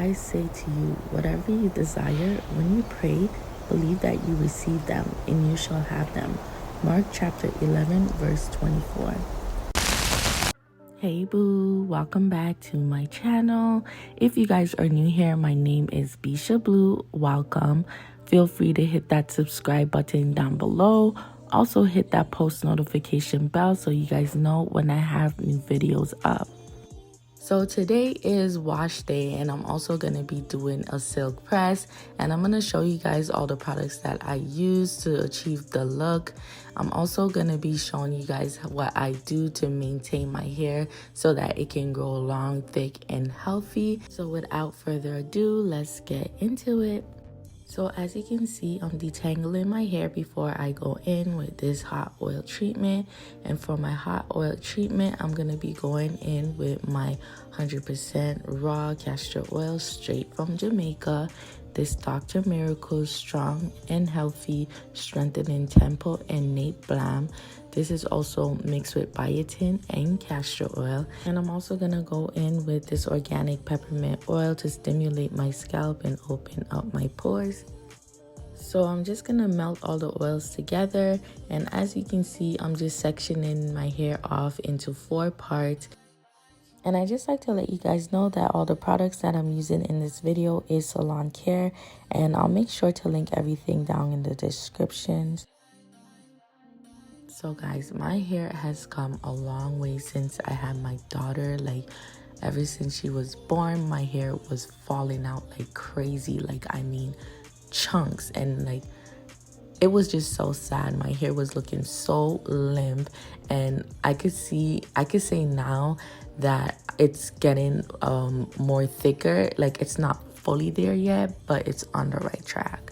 I say to you, whatever you desire, when you pray, believe that you receive them, and you shall have them. Mark chapter 11, verse 24. Hey boo, welcome back to my channel. If you guys are new here, my name is Bisha Blue. Welcome. Feel free to hit that subscribe button down below. Also hit that post notification bell so you guys know when I have new videos up. So today is wash day, and I'm also going to be doing a silk press, and I'm going to show you guys all the products that I use to achieve the look. I'm also going to be showing you guys what I do to maintain my hair so that it can grow long, thick, and healthy. So without further ado, let's get into it. So as you can see, I'm detangling my hair before I go in with this hot oil treatment. And for my hot oil treatment, I'm going to be going in with my 100% raw castor oil straight from Jamaica. This Dr. Miracle Strong and Healthy Strengthening Temple and Nape Balm. This is also mixed with biotin and castor oil. And I'm also going to go in with this organic peppermint oil to stimulate my scalp and open up my pores. So I'm just going to melt all the oils together. And as you can see, I'm just sectioning my hair off into 4 parts. And I just like to let you guys know that all the products that I'm using in this video is salon care. And I'll make sure to link everything down in the descriptions. So guys, my hair has come a long way since I had my daughter. Like ever since she was born, my hair was falling out like crazy. Like I mean chunks, and like it was just so sad. My hair was looking so limp, and I could say now that it's getting more thicker. Like it's not fully there yet, but it's on the right track.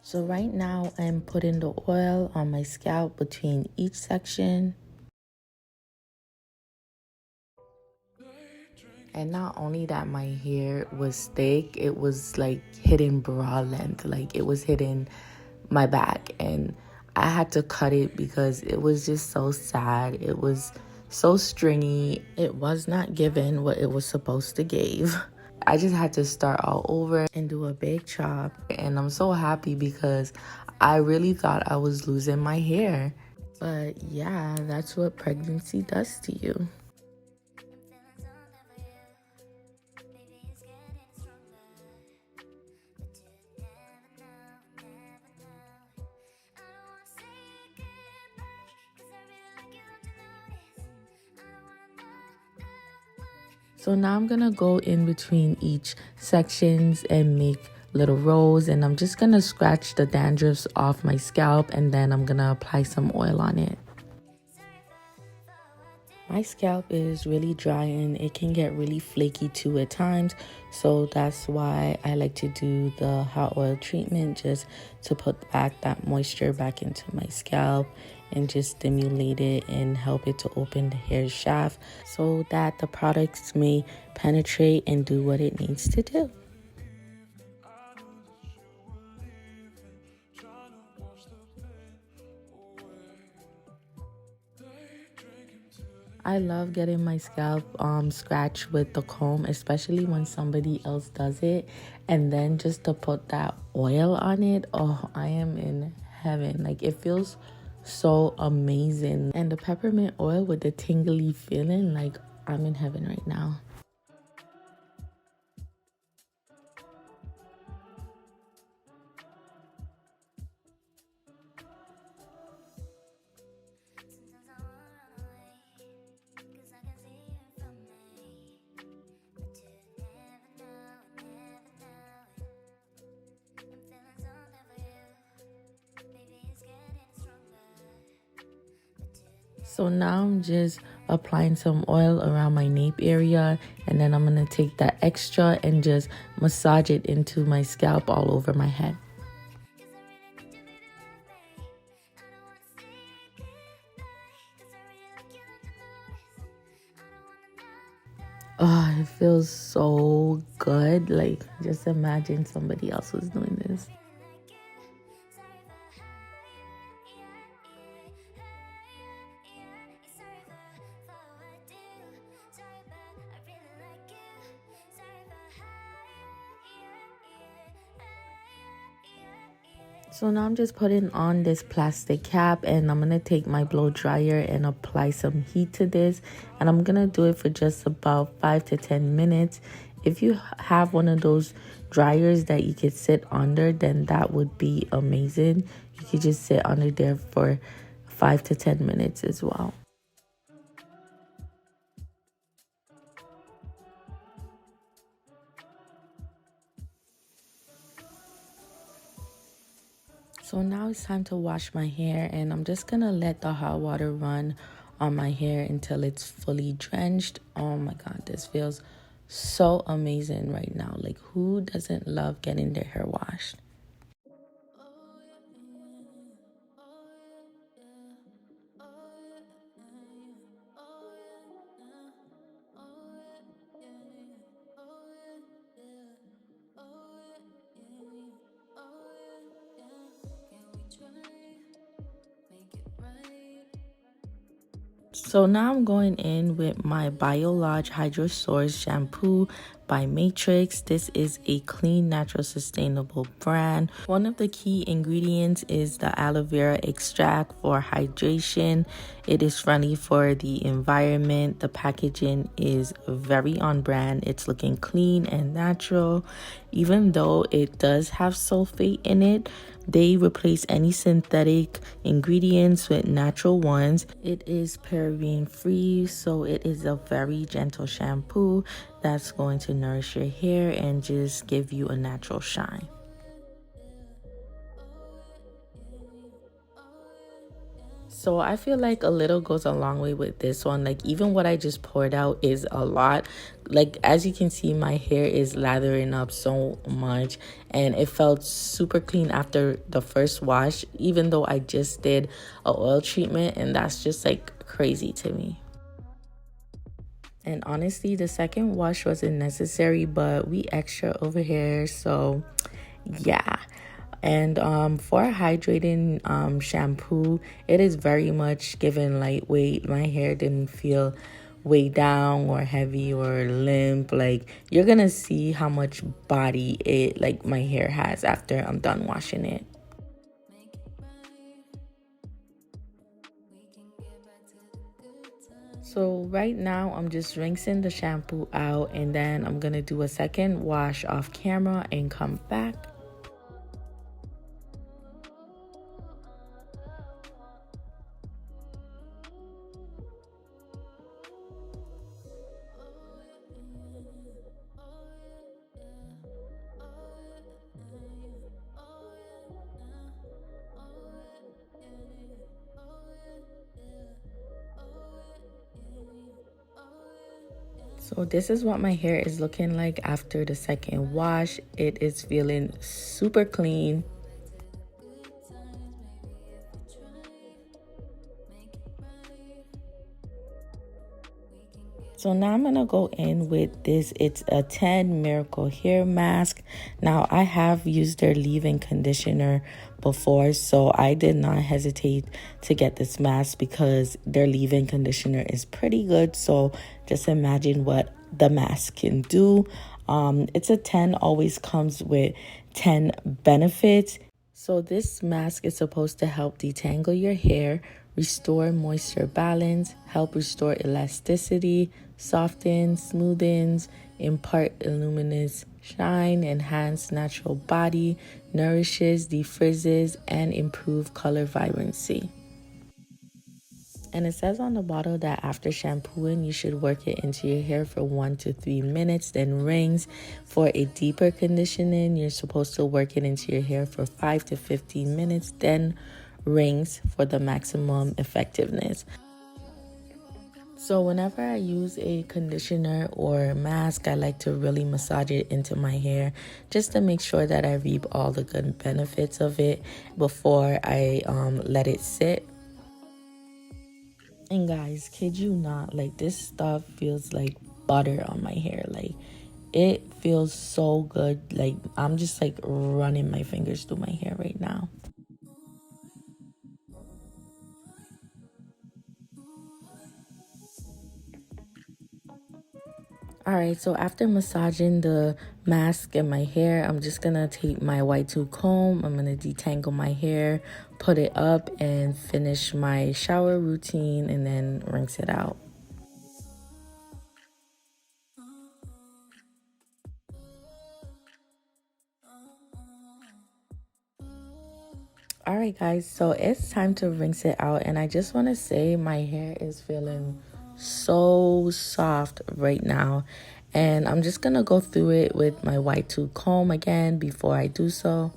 So right now I'm putting the oil on my scalp between each section. And not only that my hair was thick, it was like hitting bra length. Like it was hitting my back, and I had to cut it because it was just so sad. It was so stringy. It was not given what it was supposed to give. I just had to start all over and do a big chop. And I'm so happy because I really thought I was losing my hair. But yeah, that's what pregnancy does to you. So now I'm gonna go in between each sections and make little rows, and I'm just gonna scratch the dandruffs off my scalp, and then I'm gonna apply some oil on it. My scalp is really dry and it can get really flaky too at times, so that's why I like to do the hot oil treatment, just to put back that moisture back into my scalp and just stimulate it and help it to open the hair shaft so that the products may penetrate and do what it needs to do. I love getting my scalp scratched with the comb, especially when somebody else does it, and then just to put that oil on it. Oh, I am in heaven. Like it feels so amazing, and the peppermint oil with the tingly feeling, like I'm in heaven right now. So now I'm just applying some oil around my nape area, and then I'm going to take that extra and just massage it into my scalp all over my head. Oh, it feels so good. Like, just imagine somebody else was doing this. So now I'm just putting on this plastic cap, and I'm going to take my blow dryer and apply some heat to this. And I'm going to do it for just about 5 to 10 minutes. If you have one of those dryers that you could sit under, then that would be amazing. You could just sit under there for 5 to 10 minutes as well. So now it's time to wash my hair, and I'm just gonna let the hot water run on my hair until it's fully drenched. Oh my god, this feels so amazing right now. Like, who doesn't love getting their hair washed? So now I'm going in with my Biolage Hydrasource shampoo by Matrix. This is a clean, natural, sustainable brand. One of the key ingredients is the aloe vera extract for hydration. It is friendly for the environment. The packaging is very on brand. It's looking clean and natural. Even though it does have sulfate in it, they replace any synthetic ingredients with natural ones. It is paraben free, so it is a very gentle shampoo that's going to nourish your hair and just give you a natural shine. So I feel like a little goes a long way with this one. Like, even what I just poured out is a lot. Like, as you can see, my hair is lathering up so much, and it felt super clean after the first wash, even though I just did a oil treatment, and that's just like crazy to me. And honestly, the second wash wasn't necessary, but we extra over here, so yeah. And for hydrating shampoo, it is very much given lightweight. My hair didn't feel weighed down or heavy or limp. Like, you're gonna see how much body it, like, my hair has after I'm done washing it. So right now I'm just rinsing the shampoo out, and then I'm gonna do a second wash off camera and come back. So this is what my hair is looking like after the second wash. It is feeling super clean. So now I'm going to go in with this. It's a 10 Miracle Hair Mask. Now, I have used their leave-in conditioner before, so I did not hesitate to get this mask because their leave-in conditioner is pretty good. So just imagine what the mask can do. It's a 10, always comes with 10 benefits. So this mask is supposed to help detangle your hair, restore moisture balance, help restore elasticity, soften, smoothens, impart luminous shine, enhance natural body, nourishes, defrizzes, and improve color vibrancy. And it says on the bottle that after shampooing, you should work it into your hair for 1 to 3 minutes, then rinse. For a deeper conditioning, you're supposed to work it into your hair for 5 to 15 minutes, then rinse for the maximum effectiveness. So whenever I use a conditioner or mask, I like to really massage it into my hair just to make sure that I reap all the good benefits of it before I let it sit. And guys, kid you not, like, this stuff feels like butter on my hair. Like, it feels so good. Like, I'm just like running my fingers through my hair right now. Alright, so after massaging the mask in my hair, I'm just gonna take my white tooth comb. I'm gonna detangle my hair, put it up, and finish my shower routine and then rinse it out. Alright guys, so it's time to rinse it out, and I just want to say my hair is feeling so soft right now, and I'm just gonna go through it with my white tooth comb again before I do so.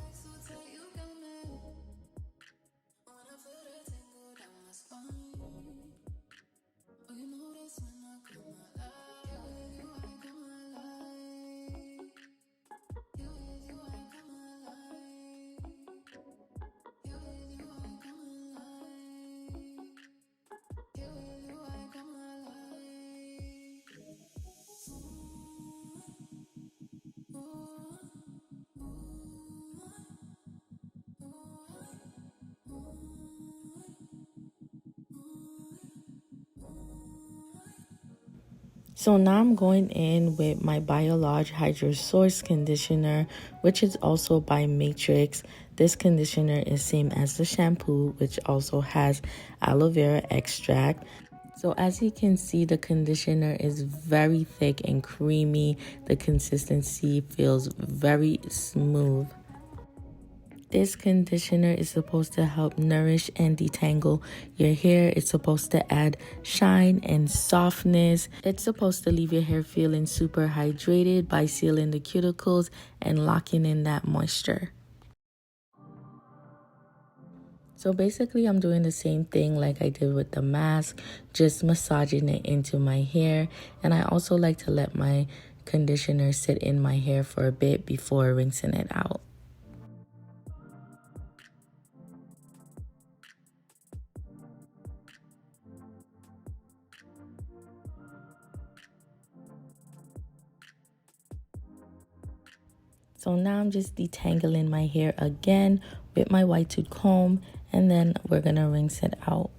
So now I'm going in with my Biolage Hydrasource conditioner, which is also by Matrix. This conditioner is same as the shampoo, which also has aloe vera extract. So as you can see, the conditioner is very thick and creamy. The consistency feels very smooth. This conditioner is supposed to help nourish and detangle your hair. It's supposed to add shine and softness. It's supposed to leave your hair feeling super hydrated by sealing the cuticles and locking in that moisture. So basically, I'm doing the same thing like I did with the mask, just massaging it into my hair. And I also like to let my conditioner sit in my hair for a bit before rinsing it out. So now I'm just detangling my hair again with my white tooth comb, and then we're gonna rinse it out.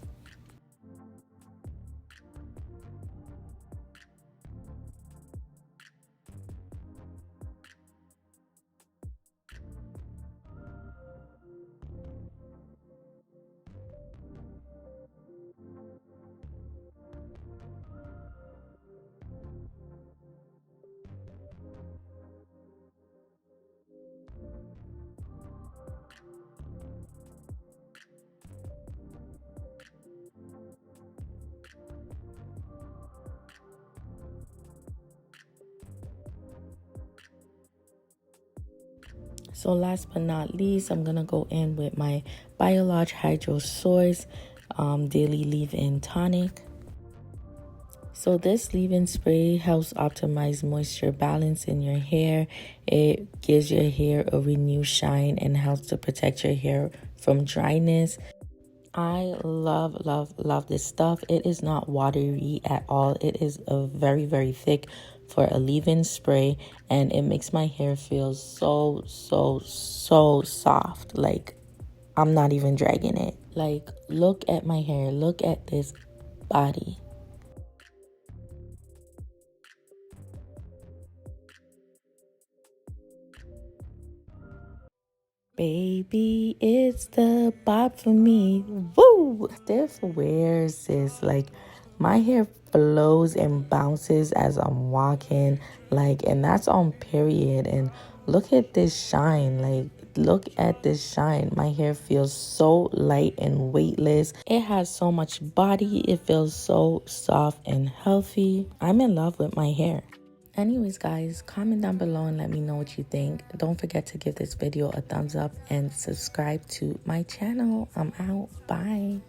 So last but not least, I'm gonna go in with my Biolage Hydrasource Daily Leave-In Tonic. So this leave-in spray helps optimize moisture balance in your hair. It gives your hair a renewed shine and helps to protect your hair from dryness. I love this stuff. It is not watery at all. It is a very thick for a leave-in spray, and it makes my hair feel so soft. Like, I'm not even dragging it. Like, look at my hair. Look at this body. Baby, it's the bob for me. Woo! Stiff wears sis. Like, my hair flows and bounces as I'm walking. Like, and that's on period. And look at this shine. Like, look at this shine. My hair feels so light and weightless. It has so much body. It feels so soft and healthy. I'm in love with my hair. Anyways, guys, comment down below and let me know what you think. Don't forget to give this video a thumbs up and subscribe to my channel. I'm out. Bye.